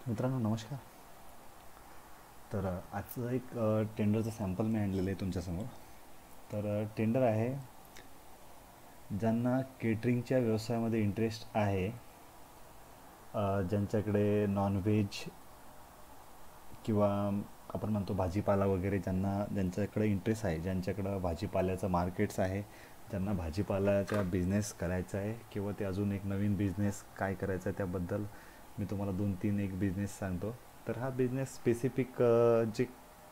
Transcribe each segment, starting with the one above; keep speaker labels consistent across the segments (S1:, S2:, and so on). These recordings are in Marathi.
S1: मित्रांनो नमस्कार. तर आजचं एक टेंडरचं सॅम्पल मी आणलेलं आहे तुमच्यासमोर. तर टेंडर आहे ज्यांना केटरिंगच्या व्यवसायामध्ये इंटरेस्ट आहे, ज्यांच्याकडे नॉनव्हेज किंवा आपण म्हणतो भाजीपाला वगैरे, ज्यांच्याकडे इंटरेस्ट आहे, ज्यांच्याकडं भाजीपाल्याचं मार्केट्स आहे, ज्यांना भाजीपाल्याचा बिझनेस करायचा आहे किंवा ते अजून एक नवीन बिझनेस काय करायचा आहे त्याबद्दल मी तुम्हाला 2-3 एक बिझनेस सांगतो. तर हा बिझनेस स्पेसिफिक जे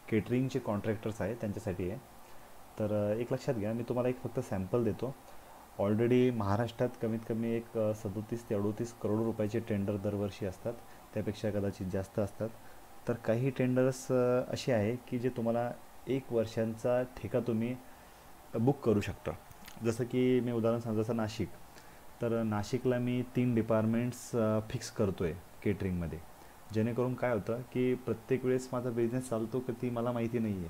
S1: केटरिंगचे कॉन्ट्रॅक्टर्स आहेत त्यांच्यासाठी आहे. तर एक लक्षात घ्या, मी तुम्हाला एक फक्त सॅम्पल देतो. ऑलरेडी महाराष्ट्रात कमीत कमी एक 37 ते 38 करोड रुपयाचे टेंडर दरवर्षी असतात, त्यापेक्षा कदाचित जास्त असतात. तर काही टेंडर्स असे आहे की जे तुम्हाला 1 वर्षांचा ठेका तुम्ही बुक करू शकता. जसं की मी उदाहरण सांगतो, जसं नाशिक. तर नाशिकला मी 3 डिपार्टमेंट्स फिक्स करतो आहे केटरिंगमध्ये. जेणेकरून काय होतं की प्रत्येक वेळेस माझा बिझनेस चालतो की ती मला माहिती नाही आहे,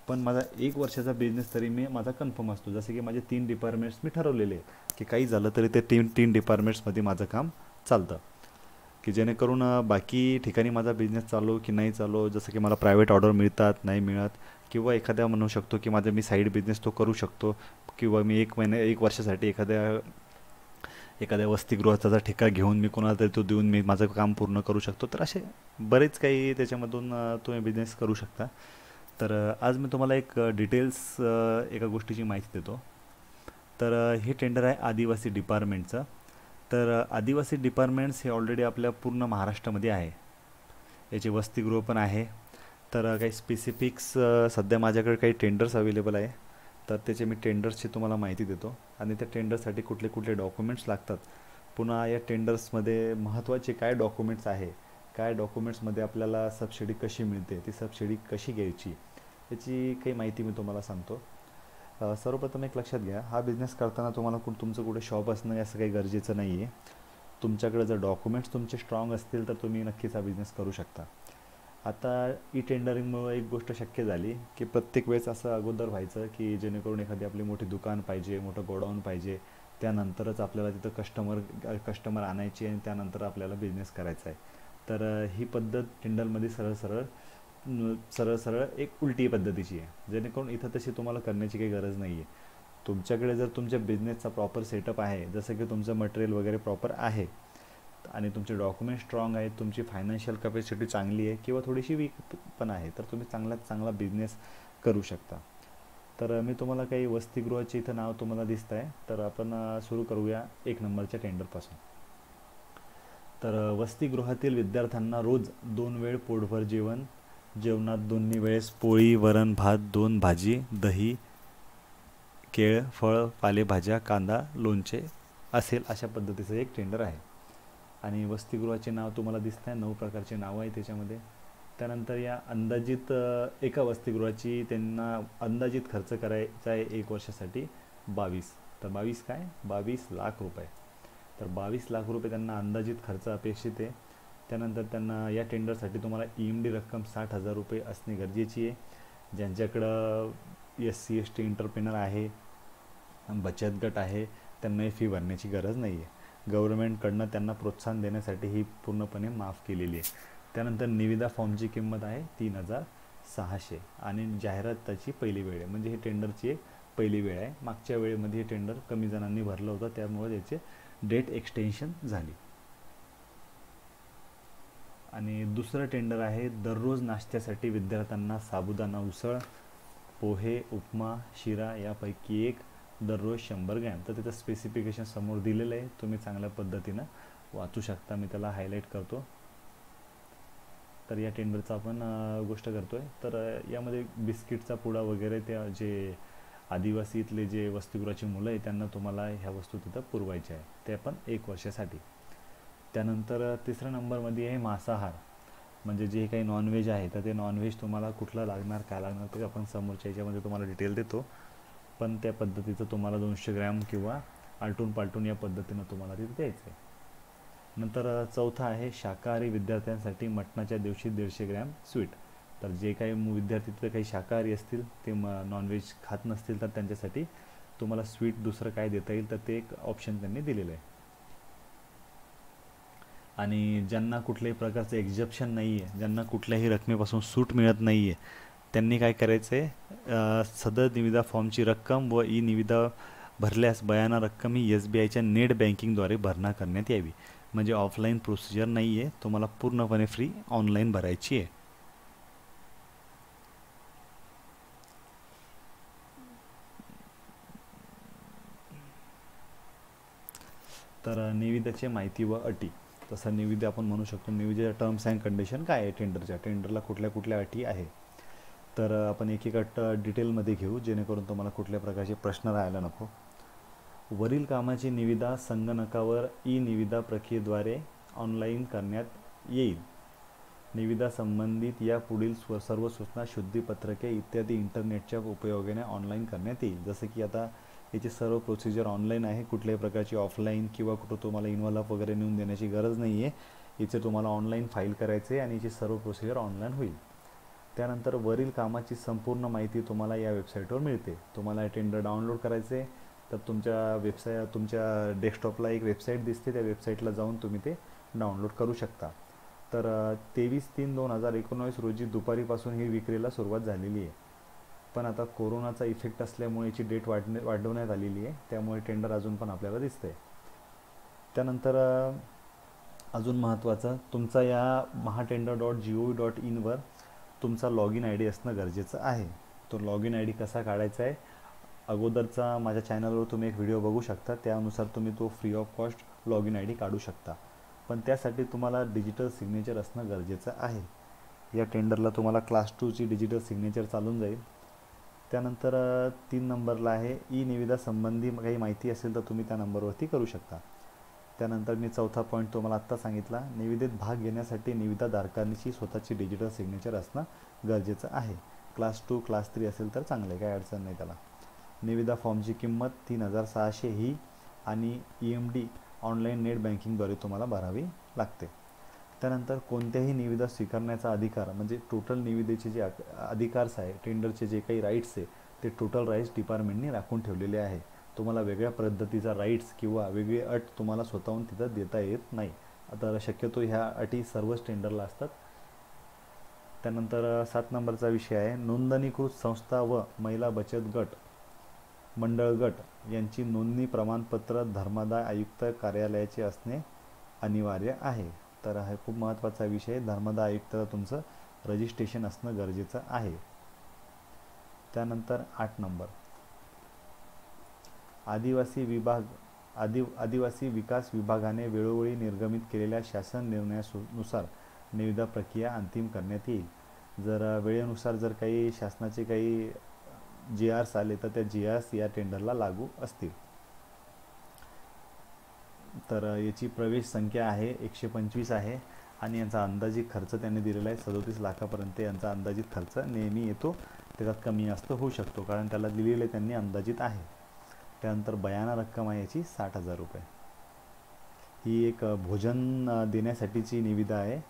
S1: पण माझा 1 वर्षाचा बिझनेस तरी माझा कन्फर्म असतो. जसे की माझे 3 डिपार्टमेंट्स मी ठरवलेले आहे की काही झालं तरी ते तीन तीन डिपार्टमेंट्समध्ये माझं काम चालतं, की जेणेकरून बाकी ठिकाणी माझा बिझनेस चालू की नाही चालू, जसं की मला प्रायव्हेट ऑर्डर मिळतात नाही मिळत, किंवा एखाद्या म्हणू शकतो की माझा मी साईड बिझनेस तो करू शकतो, किंवा मी 1 वर्षासाठी एखाद्या एखाद्या वसतिगृहाचा ठेका घेऊन मी कोणाला तरी तो देऊन मी माझं काम पूर्ण करू शकतो. तर असे बरेच काही त्याच्यामधून तुम्ही बिझनेस करू शकता. तर आज मी तुम्हाला एक डिटेल्स एका गोष्टीची माहिती देतो. तर हे टेंडर आहे आदिवासी डिपार्टमेंटचं. तर आदिवासी डिपार्टमेंट्स हे ऑलरेडी आपल्या पूर्ण महाराष्ट्रामध्ये आहे. याचे वसतिगृह पण आहे. तर काही स्पेसिफिक्स सध्या माझ्याकडे काही टेंडर्स अवेलेबल आहे. तर त्याचे मी टेंडर्सची तुम्हाला माहिती देतो आणि त्या टेंडरसाठी कुठले कुठले डॉक्युमेंट्स लागतात. पुन्हा या टेंडर्समध्ये महत्त्वाचे काय डॉक्युमेंट्स आहे, काय डॉक्युमेंट्समध्ये आपल्याला सबसिडी कशी मिळते, ती सबसिडी कशी घ्यायची, याची काही माहिती मी तुम्हाला सांगतो. सर्वप्रथम एक लक्षात घ्या, हा बिझनेस करताना तुम्हाला तुमचं कुठे शॉप असणं असं काही गरजेचं नाही आहे. तुमच्याकडे जर डॉक्युमेंट्स तुमचे स्ट्रॉंग असतील तर तुम्ही नक्कीच हा बिझनेस करू शकता. आता ई टेंडरिंगमुळे एक गोष्ट शक्य झाली की प्रत्येक वेळेस असं अगोदर व्हायचं की जेणेकरून एखादी आपली मोठी दुकान पाहिजे, मोठं गोडाऊन पाहिजे, त्यानंतरच आपल्याला तिथं कस्टमर आणायची आणि त्यानंतर आपल्याला बिझनेस करायचा आहे. तर ही पद्धत टेंडरमध्ये सरळ सरळ सरळ सरळ एक उलटी पद्धतीची आहे, जेणेकरून इथं तशी तुम्हाला करण्याची काही गरज नाही आहे. तुमच्याकडे जर तुमच्या बिझनेसचा प्रॉपर सेटअप आहे, जसं की तुमचं मटेरियल वगैरे प्रॉपर आहे आणि तुमचे डॉक्युमेंट स्ट्रॉंग आहेत, तुमची फायनान्शियल कॅपॅसिटी चांगली आहे किंवा थोडीशी वीक पण आहे, तर तुम्ही चांगल्यात चांगला बिझनेस करू शकता. तर मी तुम्हाला काही वसतिगृहाचे इथं नाव तुम्हाला दिसत आहे. तर आपण सुरू करूया 1 नंबरच्या टेंडरपासून. तर वसतिगृहातील विद्यार्थ्यांना रोज 2 वेळ पोटभर जेवण. जेवणात दोन्ही वेळेस पोळी, वरण, भात, 2 भाजी, दही, केळ, फळ, पालेभाज्या, कांदा, लोणचे असेल, अशा पद्धतीचं एक टेंडर आहे. आणि वसतिगृहाचे नाव तुम्हाला दिसत आहे, 9 प्रकारचे नावं आहे त्याच्यामध्ये. त्यानंतर या अंदाजित एका वसतिगृहाची त्यांना अंदाजित खर्च करायचा आहे 1 वर्षासाठी 22. तर 22 काय, 22 लाख रुपये. तर 22 लाख रुपये त्यांना अंदाजित खर्च अपेक्षित आहे. त्यानंतर त्यांना या टेंडरसाठी तुम्हाला EMD रक्कम 60,000 रुपये असणे गरजेची आहे. ज्यांच्याकडं SC ST एंटरप्रेनर आहे, बचत गट आहे, त्यांना ही फी भरण्याची गरज नाही आहे. गव्हर्नमेंटकडनं त्यांना प्रोत्साहन देण्यासाठी ही पूर्णपणे माफ केलेली आहे. त्यानंतर निविदा फॉर्मची किंमत आहे 3,600 आणि जाहिराताची पहिली वेळ आहे, म्हणजे ही टेंडरची एक पहिली वेळ आहे. मागच्या वेळेमध्ये हे टेंडर कमी जणांनी भरलं होतं, त्यामुळे त्याचे डेट एक्सटेन्शन झाली. आणि दुसरं टेंडर आहे दररोज नाश्त्यासाठी विद्यार्थ्यांना साबुदाणा उसळ, पोहे, उपमा, शिरा यापैकी एक दररोज 100 ग्रॅम. तर त्याचं स्पेसिफिकेशन समोर दिलेलं आहे, तुम्ही चांगल्या पद्धतीनं वाचू शकता. मी त्याला हायलाईट करतो. तर या टेंडरचा आपण गोष्ट करतो आहे. तर यामध्ये बिस्किटचा पुडा वगैरे, त्या जे आदिवासी इथले जे वसतिगृहाची मुलं आहे त्यांना तुम्हाला ह्या वस्तू तिथं पुरवायच्या आहे, ते पण 1 वर्षासाठी. त्यानंतर तिसऱ्या नंबरमध्ये आहे मांसाहार, म्हणजे जे काही नॉनव्हेज आहे तर ते नॉनव्हेज तुम्हाला कुठलं लागणार, काय लागणार ते आपण समोरच्या याच्यामध्ये तुम्हाला डिटेल देतो. पण त्या पद्धतीचं तुम्हाला 200 ग्रॅम किंवा आलटून पालटून या पद्धतीनं तुम्हाला तिथे द्यायचं आहे. नंतर चौथा आहे शाकाहारी विद्यार्थ्यांसाठी मटणाच्या दिवशी 150 ग्रॅम स्वीट. तर जे काही विद्यार्थी तिथे काही शाकाहारी असतील, ते नॉनव्हेज खात नसतील, तर त्यांच्यासाठी तुम्हाला स्वीट दुसरं काय देता येईल तर ते एक ऑप्शन त्यांनी दिलेलं आहे. आणि ज्यांना कुठल्याही प्रकारचं एक्झप्शन नाही आहे, ज्यांना कुठल्याही रकमेपासून सूट मिळत नाही आहे, त्यांनी काय करायचं आहे, सदर निविदा फॉर्मची रक्कम व ई निविदा भरल्यास बयाना रक्कम ही SBIच्या नेट बँकिंगद्वारे भरणा करण्यात यावी. म्हणजे ऑफलाईन प्रोसिजर नाही आहे, तुम्हाला पूर्णपणे फ्री ऑनलाईन भरायची आहे. तर निविदेची माहिती व अटी. तसं निविदा आपण म्हणू शकतो, निविदेच्या टर्म्स अँड कंडिशन काय आहे, टेंडरला कुठल्या कुठल्या अटी आहे. तर आपण एक एक अट डिटेलमध्ये घेऊ, जेणेकरून तुम्हाला कुठल्या प्रकारचे प्रश्न राहायला नको. वरील कामाची निविदा संगणकावर ई निविदा प्रक्रियेद्वारे ऑनलाईन करण्यात येईल. निविदा संबंधित या पुढील सर्व सूचना, शुद्धीपत्रके इत्यादी इंटरनेटच्या उपयोगाने ऑनलाईन करण्यात येईल. जसं की आता याची सर्व प्रोसिजर ऑनलाईन आहे, कुठल्याही प्रकारची ऑफलाईन किंवा कुठं तुम्हाला इन्व्हॉल्व वगैरे नेऊन देण्याची गरज नाही आहे. याचे तुम्हाला ऑनलाईन फाईल करायचे आहे आणि याची सर्व प्रोसिजर ऑनलाईन होईल. त्यानंतर वरील कामाची संपूर्ण माहिती तुम्हाला या वेबसाईटवर मिळते. तुम्हाला टेंडर डाउनलोड करायचे तर तुमच्या डेस्कटॉपला एक वेबसाईट दिसते, त्या वेबसाईटला जाऊन तुम्ही ते डाउनलोड करू शकता. तर 23/3/2019 रोजी दुपारीपासून ही विक्रीला सुरुवात झालेली आहे. पण आता कोरोनाचा इफेक्ट असल्यामुळे याची डेट वाढवण्यात आलेली आहे, त्यामुळे टेंडर अजून पण आपल्याला दिसतंय. त्यानंतर अजून महत्त्वाचं, तुमचा या mahatender.gov.in वर तुमचा लॉगिन ID असणं गरजेचं आहे. तो लॉगिन ID कसा काढायचा आहे, अगोदरचा माझ्या चॅनलवर तुम्ही एक व्हिडिओ बघू शकता, त्यानुसार तुम्ही तो free of cost login ID काढू शकता. पण त्यासाठी तुम्हाला डिजिटल सिग्नेचर असणं गरजेचं आहे. या टेंडरला तुम्हाला क्लास 2ची डिजिटल सिग्नेचर चालून जाईल. त्यानंतर 3 नंबरला आहे, ई निविदा संबंधी काही माहिती असेल तर तुम्ही त्या नंबरवरती करू शकता. त्यानंतर मी चौथा पॉईंट तुम्हाला आत्ता सांगितला, निविदेत भाग घेण्यासाठी निविदाधारकांची स्वतःची डिजिटल सिग्नेचर असणं गरजेचं आहे. क्लास 2 क्लास 3 असेल तर चांगलं आहे, काही अडचण नाही त्याला. निविदा फॉर्मची किंमत 3600 ही आणि EMD ऑनलाईन नेट बँकिंगद्वारे तुम्हाला भरावी लागते. त्यानंतर कोणत्याही निविदा स्वीकारण्याचा अधिकार, म्हणजे टोटल निविदेचे जे अधिकार्स आहे, टेंडरचे जे काही राईट्स आहे, ते टोटल राईट्स डिपार्टमेंटने राखून ठेवलेले आहे. तुम्हाला वेगळ्या पद्धतीचा राईट्स किंवा वेगळी अट तुम्हाला स्वतःहून तिथं देता येत नाही. आता शक्यतो ह्या अटी सर्वच टेंडरला असतात. त्यानंतर 7 नंबरचा विषय आहे, नोंदणीकृत संस्था व महिला बचत गट, मंडळ गट यांची नोंदणी प्रमाणपत्र धर्मादाय आयुक्त कार्यालयाचे असणे अनिवार्य आहे. तर हा खूप महत्त्वाचा विषय आहे, धर्मादाय आयुक्ताला तुमचं रजिस्ट्रेशन असणं गरजेचं आहे. त्यानंतर 8 नंबर, आदिवासी विकास विभागाने वेळोवेळी निर्गमित केलेल्या शासन निर्णयानुसार निविदा प्रक्रिया अंतिम करण्यात येईल. जर वेळेनुसार जर काही शासनाचे काही GRs आले तर त्या GRs या टेंडरला लागू असतील. तर याची प्रवेश संख्या आहे 125 आहे आणि यांचा अंदाजित खर्च त्यांनी दिलेला आहे 37 लाखापर्यंत. यांचा अंदाजित खर्च नेहमी येतो, त्याच्यात कमी जास्त होऊ शकतो, कारण त्याला दिलेले त्यांनी अंदाजित आहे. त्यानंतर बयाना रक्कम आहे याची 60,000 रुपये. ही एक भोजन देण्यासाठीची निविदा आहे.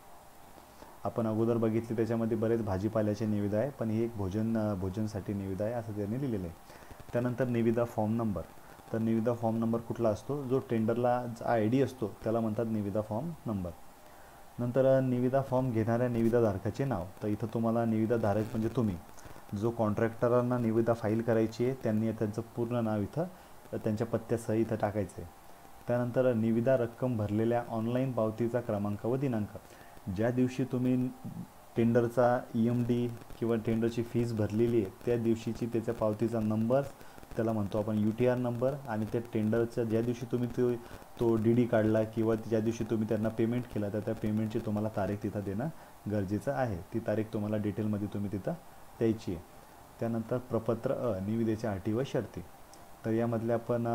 S1: आपण अगोदर बघितली त्याच्यामध्ये बरेच भाजीपाल्याचे निविदा आहे, पण ही एक भोजनसाठी निविदा आहे असं त्यांनी लिहिलेलं आहे. त्यानंतर निविदा फॉर्म नंबर. तर निविदा फॉर्म नंबर कुठला असतो, जो टेंडरला ID असतो त्याला म्हणतात निविदा फॉर्म नंबर. नंतर निविदा फॉर्म घेणाऱ्या निविदाधारकाचे नाव. तर इथं तुम्हाला निविदाधारक म्हणजे तुम्ही, जो कॉन्ट्रॅक्टरांना निविदा फाईल करायची आहे त्यांनी त्यांचं पूर्ण नाव इथं त्यांच्या पत्त्यासह इथं टाकायचं आहे. त्यानंतर निविदा रक्कम भरलेल्या ऑनलाईन पावतीचा क्रमांक व दिनांक. ज्या दिवशी तुम्ही टेंडरचा EMD किंवा टेंडरची फीस भरलेली आहे त्या दिवशीची त्याच्या पावतीचा नंबर, त्याला म्हणतो आपण UTR नंबर. आणि त्या टेंडरचा ज्या दिवशी तुम्ही तो DD काढला किंवा ज्या दिवशी तुम्ही त्यांना पेमेंट केला तर त्या पेमेंटची तुम्हाला तारीख तिथं देणं गरजेचं आहे. ती तारीख तुम्हाला डिटेलमध्ये तुम्ही तिथं द्यायची आहे. त्यानंतर प्रपत्र निविदेच्या अटी व शर्ती. तर यामधल्या आपण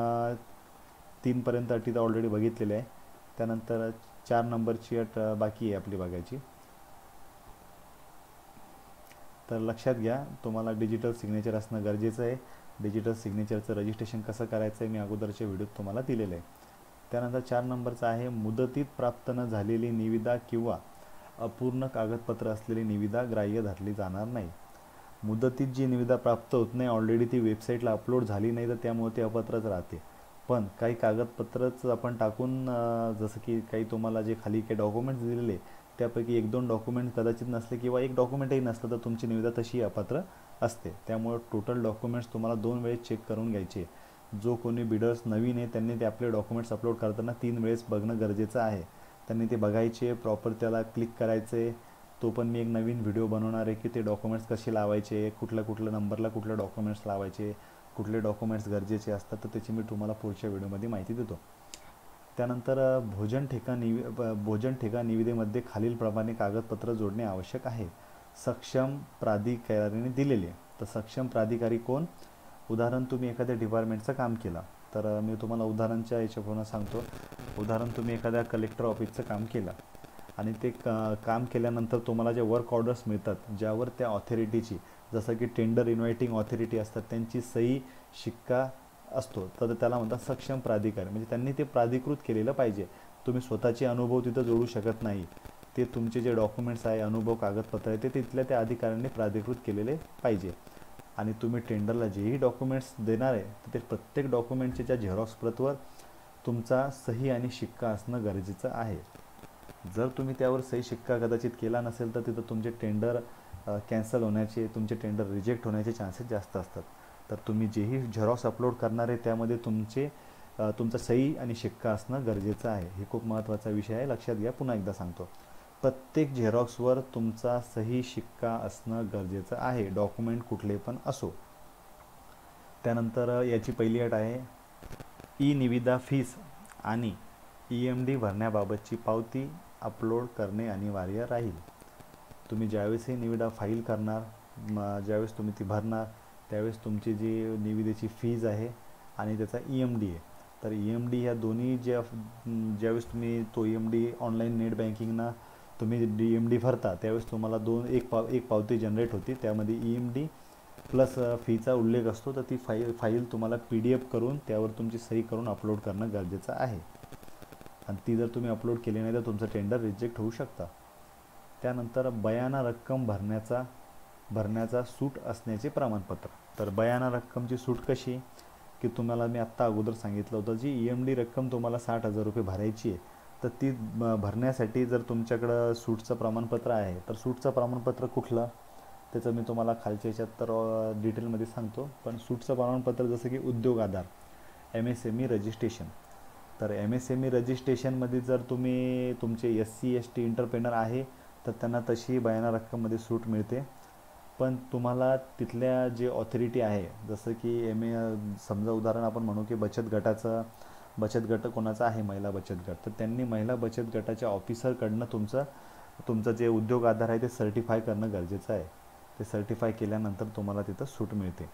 S1: 3 पर्यंत अटी तर ऑलरेडी बघितलेल्या आहे. त्यानंतर 4 नंबरची अट बाकी आहे आपली बघायची. तर लक्षात घ्या, तुम्हाला डिजिटल सिग्नेचर असणं गरजेचं आहे. डिजिटल सिग्नेचरचं रजिस्ट्रेशन कसं करायचं आहे मी अगोदरच्या व्हिडिओत तुम्हाला दिलेलं आहे. त्यानंतर 4 नंबरचा आहे, मुदतीत प्राप्त न झालेली निविदा किंवा अपूर्ण कागदपत्र असलेली निविदा ग्राह्य धरली जाणार नाही. मुदतीत जी निविदा प्राप्त होत नाही, ऑलरेडी ती वेबसाईटला अपलोड झाली नाही तर त्यामुळे ते अपात्रच राहते. पण काही कागदपत्रच आपण टाकून जसं की काही तुम्हाला जे खाली काही डॉक्युमेंट्स दिलेले त्यापैकी एक दोन डॉक्युमेंट कदाचित नसले किंवा एक डॉक्युमेंटही नसलं तर तुमची निविदा तशी अपात्र असते. त्यामुळं टोटल डॉक्युमेंट्स तुम्हाला 2 वेळेस चेक करून घ्यायचे. जो कोणी बिडर्स नवीन आहे त्यांनी ते आपले डॉक्युमेंट्स अपलोड करताना 3 वेळेस बघणं गरजेचं आहे. त्यांनी ते बघायचे, प्रॉपर त्याला क्लिक करायचे. तो पण मी एक नवीन व्हिडिओ बनवणार आहे की ते डॉक्युमेंट्स कसे लावायचे, कुठल्या कुठल्या नंबरला कुठले डॉक्युमेंट्स लावायचे, कुठले डॉक्युमेंट्स गरजेचे असतात, तर त्याची मी तुम्हाला पुढच्या व्हिडिओमध्ये माहिती देतो. त्यानंतर भोजन ठेका निविदेमध्ये खालीलप्रमाणे कागदपत्र जोडणे आवश्यक आहे. सक्षम प्राधिकाऱ्याने दिलेले. तर सक्षम प्राधिकारी कोण? उदाहरण, तुम्ही एखाद्या डिपार्टमेंटचं काम केलं, तर मी तुम्हाला उदाहरणच्या याच्याप्रमाणे सांगतो. उदाहरण, तुम्ही एखाद्या कलेक्टर ऑफिसचं काम केलं आणि ते काम केल्यानंतर तुम्हाला जे वर्क ऑर्डर्स मिळतात ज्यावर त्या ऑथॉरिटीची, जसं की टेंडर इन्व्हायटिंग ऑथॉरिटी असतात, त्यांची सही शिक्का असतो, तर त्याला म्हणतात सक्षम प्राधिकारी. म्हणजे त्यांनी ते प्राधिकृत केलेलं पाहिजे. तुम्ही स्वतःचे अनुभव तिथं जोडू शकत नाही. ते तुमचे जे डॉक्युमेंट्स आहे, अनुभव कागदपत्र आहे, ते तिथल्या त्या अधिकाऱ्यांनी प्राधिकृत केलेले पाहिजे. आणि तुम्ही टेंडरला जेही डॉक्युमेंट्स देणार आहे तर ते प्रत्येक डॉक्युमेंटच्या ज्या झेरॉक्स प्रतवर तुमचा सही आणि शिक्का असणं गरजेचं आहे. जर तुम्ही त्यावर सही शिक्का कदाचित केला नसेल तर तिथं तुमचे टेंडर कॅन्सल होण्याचे, तुमचे टेंडर रिजेक्ट होण्याचे चान्सेस जास्त असतात. तर तुम्ही जेही झेरॉक्स अपलोड करणार आहे त्यामध्ये तुमचा सही आणि शिक्का असणं गरजेचं आहे. हे खूप महत्त्वाचा विषय आहे, लक्षात घ्या. पुन्हा एकदा सांगतो, प्रत्येक झेरॉक्सवर तुमचा सही शिक्का असणं गरजेचं आहे, डॉक्युमेंट कुठले पण असो. त्यानंतर याची पहिली अट आहे, ई निविदा फीस आणि EMD भरण्याबाबतची पावती अपलोड करणे अनिवार्य राहील. तुम्ही ज्यावेळेसही निविदा फाईल करणार, ज्यावेळेस तुम्ही ती भरणार, त्यावेळेस तुमची जी निविदेची फीज आहे आणि त्याचा EMD आहे, तर EMD ह्या दोन्ही ज्यावेळेस तुम्ही तो EMD ऑनलाईन नेट बँकिंगना तुम्ही EMD भरता त्यावेळेस तुम्हाला एक पावती जनरेट होती, त्यामध्ये EMD प्लस फीचा उल्लेख असतो. तर ती फाईल तुम्हाला PDF करून त्यावर तुमची सही करून अपलोड करणं गरजेचं आहे. आणि ती जर तुम्ही अपलोड केली नाही तर तुमचं टेंडर रिजेक्ट होऊ शकतं. त्यानंतर बयाना रक्कम भरण्याचा सूट असण्याचे प्रमाणपत्र. तर बयाना रक्कमची सूट कशी, की तुम्हाला मी आत्ता अगोदर सांगितलं होतं, जी EMD रक्कम तुम्हाला 60,000 रुपये भरायची आहे, तर ती भरण्यासाठी जर तुमच्याकडं सूटचं प्रमाणपत्र आहे, तर सूटचं प्रमाणपत्र कुठलं त्याचं मी तुम्हाला खालच्या याच्यात तर डिटेलमध्ये सांगतो. पण सूटचं प्रमाणपत्र जसं की उद्योग आधार, MSME रजिस्ट्रेशन. तर MSME रजिस्ट्रेशनमध्ये जर तुम्ही तुमचे SC ST एंटरप्रेनर आहे तर त्यांना तशी बयाना रक्कममध्ये सूट मिळते. पण तुम्हाला तिथल्या जे ऑथॉरिटी आहे, जसं की समजा उदाहरण आपण म्हणू की बचत गट कोणाचा आहे, महिला बचत गट, तर त्यांनी महिला बचत गटाच्या ऑफिसरकडनं तुमचं जे उद्योग आधार आहे ते सर्टिफाय करणं गरजेचं आहे. ते सर्टिफाय केल्यानंतर तुम्हाला तिथं सूट मिळते.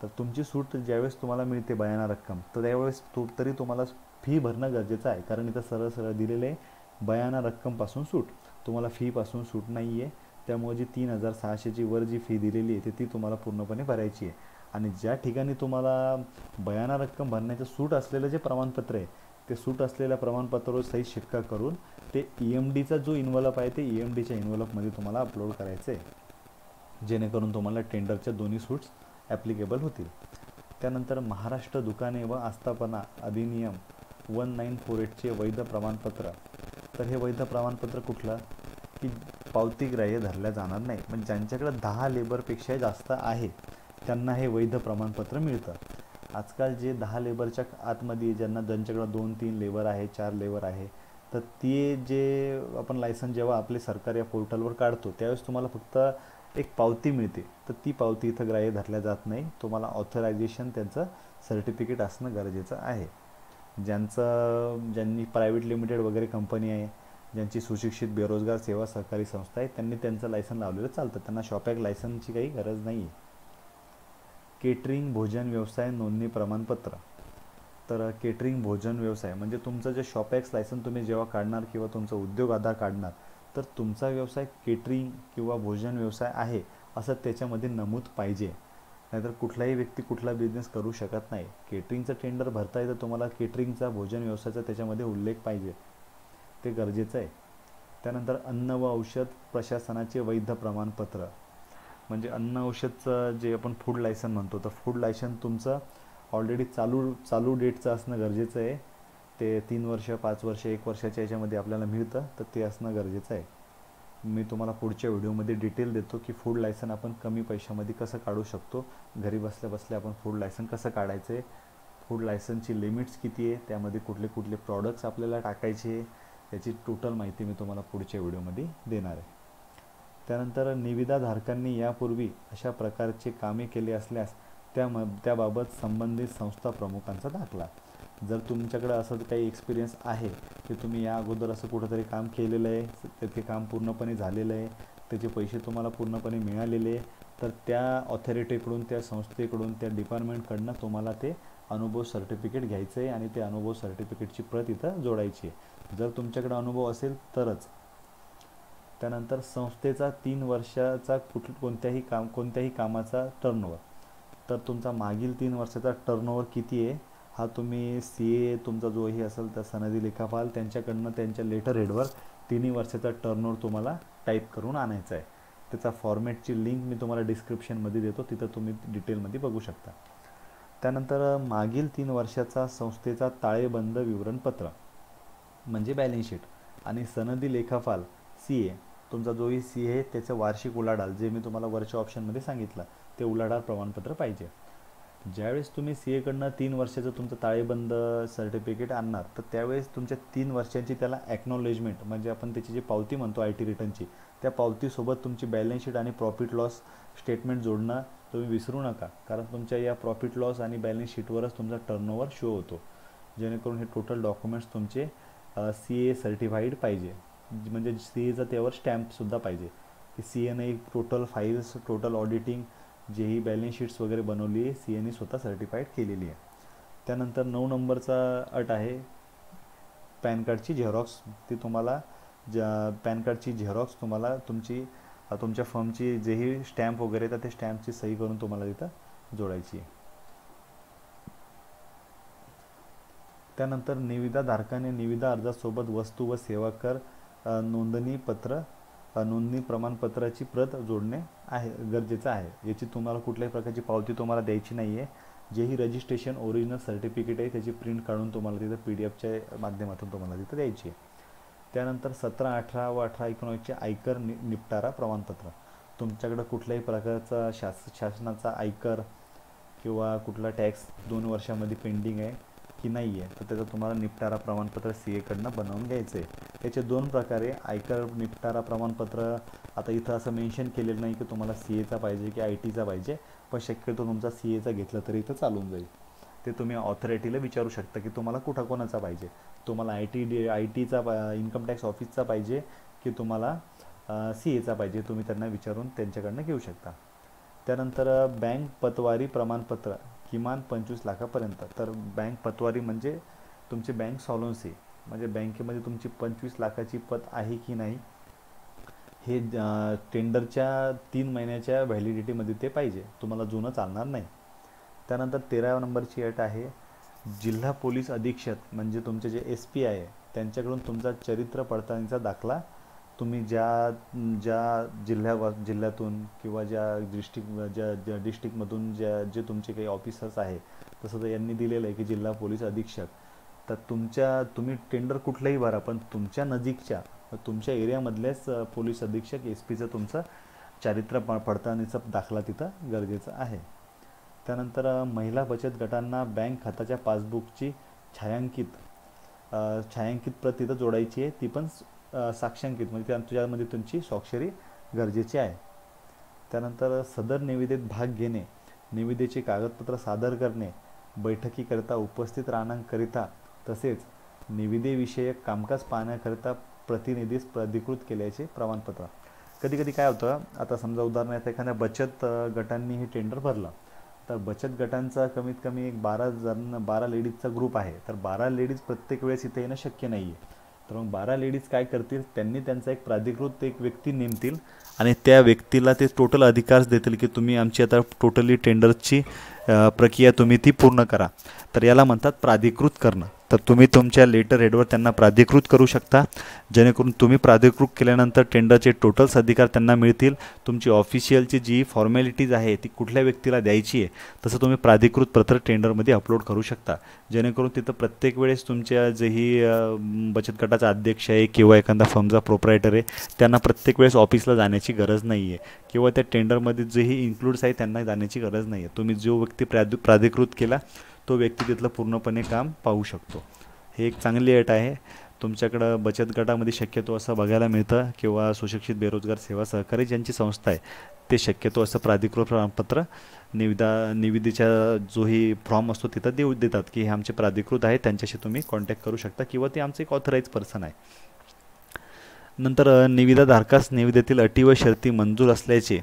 S1: तर तुमची सूट ज्यावेळेस तुम्हाला मिळते बयाना रक्कम, तर त्यावेळेस तरी तुम्हाला फी भरणं गरजेचं आहे, कारण इथं सरळ दिलेलं आहे बयाना रक्कमपासून सूट, तुम्हाला फीपासून सूट नाही आहे. त्यामुळे जी 3,600ची वर जी फी दिलेली आहे ती तुम्हाला पूर्णपणे भरायची आहे. आणि ज्या ठिकाणी तुम्हाला बयाना रक्कम भरण्याचं सूट असलेलं जे प्रमाणपत्र आहे, ते सूट असलेल्या प्रमाणपत्रावर सही शिक्का करून ते EMDचा जो इन्व्हॉल्प आहे ते EMDच्या इन्व्हॉल्पमध्ये तुम्हाला अपलोड करायचं आहे, जेणेकरून तुम्हाला टेंडरच्या दोन्ही सूट्स ॲप्लिकेबल होतील. त्यानंतर महाराष्ट्र दुकाने व आस्थापना अधिनियम 1948चे वैध प्रमाणपत्र. तर हे वैध प्रमाणपत्र कुठलं, की पावतीग्राह्य धरल्या जाणार नाही. म्हणजे ज्यांच्याकडे 10 लेबरपेक्षा जास्त आहे त्यांना हे वैध प्रमाणपत्र मिळतं. आजकाल जे 10 लेबरच्या आतमध्ये ज्यांच्याकडे 2-3 लेबर आहे, 4 लेबर आहे, तर ते जे आपण लायसन जेव्हा आपले सरकार या पोर्टलवर काढतो त्यावेळेस तुम्हाला फक्त एक पावती मिळते, तर ती पावती इथं ग्राह्य धरल्या जात नाही. तुम्हाला ऑथरायझेशन त्यांचं सर्टिफिकेट असणं गरजेचं आहे. ज्यांनी प्रायव्हेट लिमिटेड वगैरे कंपनी आहे, ज्यांची सुशिक्षित बेरोजगार सेवा सहकारी संस्था आहे, त्यांनी त्यांचं लायसन लावलेलं चालतं, त्यांना शॉपॅक लायसनची काही गरज नाही आहे. केटरिंग भोजन व्यवसाय नोंदणी प्रमाणपत्र. तर केटरिंग भोजन व्यवसाय म्हणजे तुमचं जे शॉपॅक्स लायसन तुम्ही जेव्हा काढणार किंवा तुमचा उद्योग आधार काढणार, तर तुमचा व्यवसाय केटरिंग किंवा भोजन व्यवसाय आहे असं त्याच्यामध्ये नमूद पाहिजे. नाहीतर कुठलाही व्यक्ती कुठला बिझनेस करू शकत नाही. केटरिंगचं टेंडर भरता येतं, तुम्हाला केटरिंगचा भोजन व्यवसायाचा त्याच्यामध्ये उल्लेख पाहिजे, ते गरजेचं आहे. त्यानंतर अन्न व औषध प्रशासनाचे वैध प्रमाणपत्र. म्हणजे अन्न औषधचं जे आपण फूड लायसन म्हणतो, तर फूड लायसन तुमचं ऑलरेडी चालू डेटचं असणं गरजेचं आहे. ते 3 वर्ष 5 वर्ष 1 वर्षाच्या याच्यामध्ये आपल्याला मिळतं, तर ते असणं गरजेचं आहे. मी तुम्हाला पुढच्या व्हिडिओमध्ये डिटेल देतो की फूड लायसन आपण कमी पैशामध्ये कसं काढू शकतो, घरी बसल्या बसल्या आपण फूड लायसन कसं काढायचं आहे, फूड लायसनची लिमिट्स किती आहे, त्यामध्ये कुठले कुठले प्रॉडक्ट्स आपल्याला टाकायचे, याची टोटल माहिती मी तुम्हाला पुढच्या व्हिडिओमध्ये देणार आहे. त्यानंतर निविदाधारकांनी यापूर्वी अशा प्रकारचे कामे केले असल्यास त्याबाबत संबंधित संस्था प्रमुखांचा दाखला. जर तुमच्याकडे असं काही एक्सपिरियन्स आहे की तुम्ही या अगोदर असं कुठंतरी काम केलेलं आहे, ते काम पूर्णपणे झालेलं आहे, त्याचे पैसे तुम्हाला पूर्णपणे मिळालेले आहे, तर त्या ऑथॉरिटीकडून, त्या संस्थेकडून, त्या डिपार्टमेंटकडनं तुम्हाला ते अनुभव सर्टिफिकेट घ्यायचं आहे आणि ते अनुभव सर्टिफिकेटची प्रत इथं जोडायची आहे. जर तुमच्याकडे अनुभव असेल तरच. त्यानंतर संस्थेचा 3 वर्षाचा कोणत्याही कामाचा टर्नओव्हर, तर तुमचा मागील 3 वर्षाचा टर्नओव्हर किती आहे हा तुम्ही CA तुमचा जो ही असेल त्या सनदी लेखापाल त्यांच्याकडनं त्यांच्या लेटर हेडवर 3 वर्षाचा टर्नओव्हर तुम्हाला टाईप करून आणायचा आहे. त्याचा फॉर्मॅटची लिंक मी तुम्हाला डिस्क्रिप्शनमध्ये देतो, तिथं तुम्ही डिटेलमध्ये बघू शकता. त्यानंतर मागील 3 वर्षाचा संस्थेचा ताळेबंद विवरणपत्र म्हणजे बॅलन्स शीट आणि सनदी लेखापाल CA तुमचा जोही CA आहे त्याचं वार्षिक उलाढाल, जे मी तुम्हाला वरच्या ऑप्शनमध्ये सांगितलं, ते उलाढाल प्रमाणपत्र पाहिजे. ज्यावेळेस तुम्ही CA कडनं 3 वर्षाचं तुमचं ताळेबंद सर्टिफिकेट आणणार, तर त्यावेळेस तुमच्या 3 वर्षांची त्याला ॲक्नॉलेजमेंट म्हणजे आपण त्याची जी पावती म्हणतो IT रिटर्नची, त्या पावतीसोबत तुमची बॅलन्स शीट आणि प्रॉफिट लॉस स्टेटमेंट जोडणं तुम्ही विसरू नका, कारण तुमच्या या प्रॉफिट लॉस आणि बॅलन्स शीटवरच तुमचा टर्नओव्हर शो होतो. जेणेकरून हे टोटल डॉक्युमेंट्स तुमचे CA सर्टिफाईड पाहिजे, म्हणजे CAचा त्यावर स्टॅम्पसुद्धा पाहिजे की CAने टोटल फाईल्स, टोटल ऑडिटिंग, जेही बॅलन्स शीट्स वगैरे बनवली आहे CAने स्वतः सर्टिफाईड केलेली आहे. त्यानंतर 9 नंबरचा अट आहे पॅन कार्डची झेरॉक्स. ती तुम्हाला पॅन कार्डची झेरॉक्स तुम्हाला तुमच्या फर्मची जेही स्टॅम्प वगैरे येतात ते स्टॅम्पची सही करून तुम्हाला तिथं जोडायची आहे. त्यानंतर निविदाधारकाने निविदा अर्जासोबत वस्तू व सेवा कर नोंदणी प्रमाणपत्राची प्रत जोडणे गरजेचं आहे. याची तुम्हाला कुठल्याही प्रकारची पावती तुम्हाला द्यायची नाही आहे. जेही रजिस्ट्रेशन ओरिजिनल सर्टिफिकेट आहे त्याची प्रिंट काढून तुम्हाला तिथं PDFच्या माध्यमातून तुम्हाला तिथं द्यायची आहे. त्यानंतर 17, 18 व 18, 19चे आयकर निपटारा प्रमाणपत्र. तुमच्याकडं कुठल्याही प्रकारचा शासनाचा आयकर किंवा कुठला टॅक्स 2 वर्षामध्ये पेंडिंग आहे की नाही आहे, तर त्याचं तुम्हाला निपटारा प्रमाणपत्र CA कडनं बनवून घ्यायचं आहे. याचे 2 प्रकारे आयकर निपटारा प्रमाणपत्र. आता इथं असं मेन्शन केलेलं नाही की तुम्हाला CAचा पाहिजे की ITचा पाहिजे, पण शक्यतो तुमचा CAचा घेतला तरी इथं चालून जाईल. ते तुम्ही ऑथॉरिटीला विचारू शकता की तुम्हाला कोणाचा पाहिजे, तुम्हाला ITचा इन्कम टॅक्स ऑफिसचा पाहिजे की तुम्हाला CAचा पाहिजे, तुम्ही त्यांना विचारून त्यांच्याकडनं घेऊ शकता. त्यानंतर बँक पतवारी प्रमाणपत्र किमान 25 लाखापर्यंत. तर बँक पतवारी म्हणजे तुमची बँक सॉल्व्हन्सी, म्हणजे बँकेमध्ये तुमची 25 लाखाची पत आहे की नाही हे टेंडरच्या 3 महिन्याच्या व्हॅलिडिटीमध्ये ते पाहिजे, तुम्हाला जुनं चालणार नाही. त्यानंतर 13 नंबरची अट आहे जिल्हा पोलीस अधीक्षक म्हणजे तुमचे जे SP आहे त्यांच्याकडून तुमचा चरित्र पडताळणीचा दाखला. तुम्ही ज्या जिल्ह्यातून किंवा ज्या डिस्ट्रिक्टमधून जे तुमचे काही ऑफिसर्स आहे, तसं तर यांनी दिलेलं आहे की जिल्हा पोलीस अधीक्षक. तर तुम्ही टेंडर कुठलंही भरा, पण तुमच्या नजीकच्या तुमच्या एरियामधलेच पोलीस अधीक्षक SPचं तुमचं चारित्र्य पडताळणीचा दाखला तिथं गरजेचं आहे. त्यानंतर महिला बचत गटांना बँक खात्याच्या पासबुकची छायांकित प्रत तिथं जोडायची आहे, ती पण साक्षांकित म्हणजे तुझ्यामध्ये तुमची स्वाक्षरी गरजेची आहे. त्यानंतर सदर निविदेत भाग घेणे, निविदेचे कागदपत्र सादर करणे, बैठकीकरिता उपस्थित राहण्याकरिता तसेच निविदेविषयक कामकाज पाहण्याकरिता प्रतिनिधीस प्राधिकृत केल्याचे प्रमाणपत्र. कधी काय होतं, आता समजा उदाहरणार्थ एखाद्या बचत गटांनी हे टेंडर भरलं, तर बचत गटांचा कमीत कमी एक 12 लेडीजचा ग्रुप आहे, तर 12 लेडीज प्रत्येक वेळेस इथे येणं शक्य नाही आहे. तर मग 12 लेडीज काय करतील, त्यांनी त्यांचा एक प्राधिकृत एक व्यक्ती नेमतील आणि त्या व्यक्तीला ते टोटल अधिकार देतील की तुम्ही आमची आता टोटली टेंडरची प्रक्रिया तुम्ही ती पूर्ण करा. तर याला म्हणतात प्राधिकृत करणं. तर तुम्ही तुमच्या लेटर हेडवर त्यांना प्राधिकृत करू शकता, जेणेकरून तुम्ही प्राधिकृत केल्यानंतर टेंडरचे टोटल्स अधिकार त्यांना मिळतील. तुमची ऑफिशियलची जी फॉर्मॅलिटीज आहे ती कुठल्या व्यक्तीला द्यायची आहे तसं तुम्ही प्राधिकृत पत्र टेंडरमध्ये अपलोड करू शकता, जेणेकरून तिथं प्रत्येक वेळेस तुमच्या जेही बचत गटाचा अध्यक्ष आहे किंवा एखादा फर्मचा प्रोप्रायटर आहे त्यांना प्रत्येक वेळेस ऑफिसला जाण्याची गरज नाही आहे किंवा त्या टेंडरमध्ये जेही इन्क्लूड्स आहे त्यांना जाण्याची गरज नाही आहे. तुम्ही जो व्यक्ती प्राधिकृत केला तो व्यक्ती तिथलं पूर्णपणे काम पाहू शकतो. हे एक चांगली अट आहे. तुमच्याकडं बचत गटामध्ये शक्यतो असं बघायला मिळतं किंवा सुशिक्षित बेरोजगार सेवा सहकारी ज्यांची संस्था आहे ते शक्यतो असं प्राधिकृत प्रमाणपत्र निविदेच्या जोही फॉर्म असतो तिथं देतात की हे आमचे प्राधिकृत आहे, त्यांच्याशी तुम्ही कॉन्टॅक्ट करू शकता किंवा ते आमचे एक ऑथराईज पर्सन आहे. नंतर निविदाधारकास निविदेतील अटी व शर्ती मंजूर असल्याचे,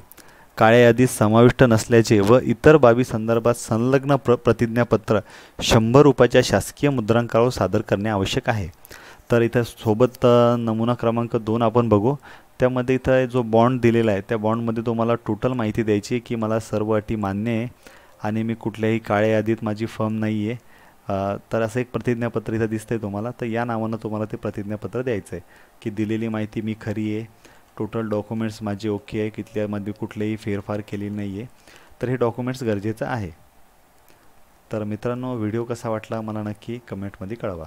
S1: काळ्या यादीत समाविष्ट नसल्याचे व इतर बाबी संदर्भात संलग्न प्रतिज्ञापत्र 100 रुपयाच्या शासकीय मुद्रांकावर सादर करणे आवश्यक आहे. तर इथं सोबत नमुना क्रमांक 2 आपण बघू. त्यामध्ये इथं जो बॉन्ड दिलेला आहे त्या बॉन्डमध्ये तुम्हाला टोटल माहिती द्यायची की मला सर्व अटी मान्य आहे आणि मी कुठल्याही काळ्या यादीत माझी फर्म नाही आहे. तर असं एक प्रतिज्ञापत्र इथं दिसतंय तुम्हाला. तर या नावानं तुम्हाला ते प्रतिज्ञापत्र द्यायचं आहे की दिलेली माहिती मी खरी आहे, टोटल डॉक्युमेंट्स माझे ओके आहे, कितल्यामध्ये कुठलेही फेरफार केली नाही आहे. तर हे डॉक्युमेंट्स गरजेचं आहे. तर मित्रांनो, व्हिडिओ कसा वाटला मला नक्की कमेंटमध्ये कळवा.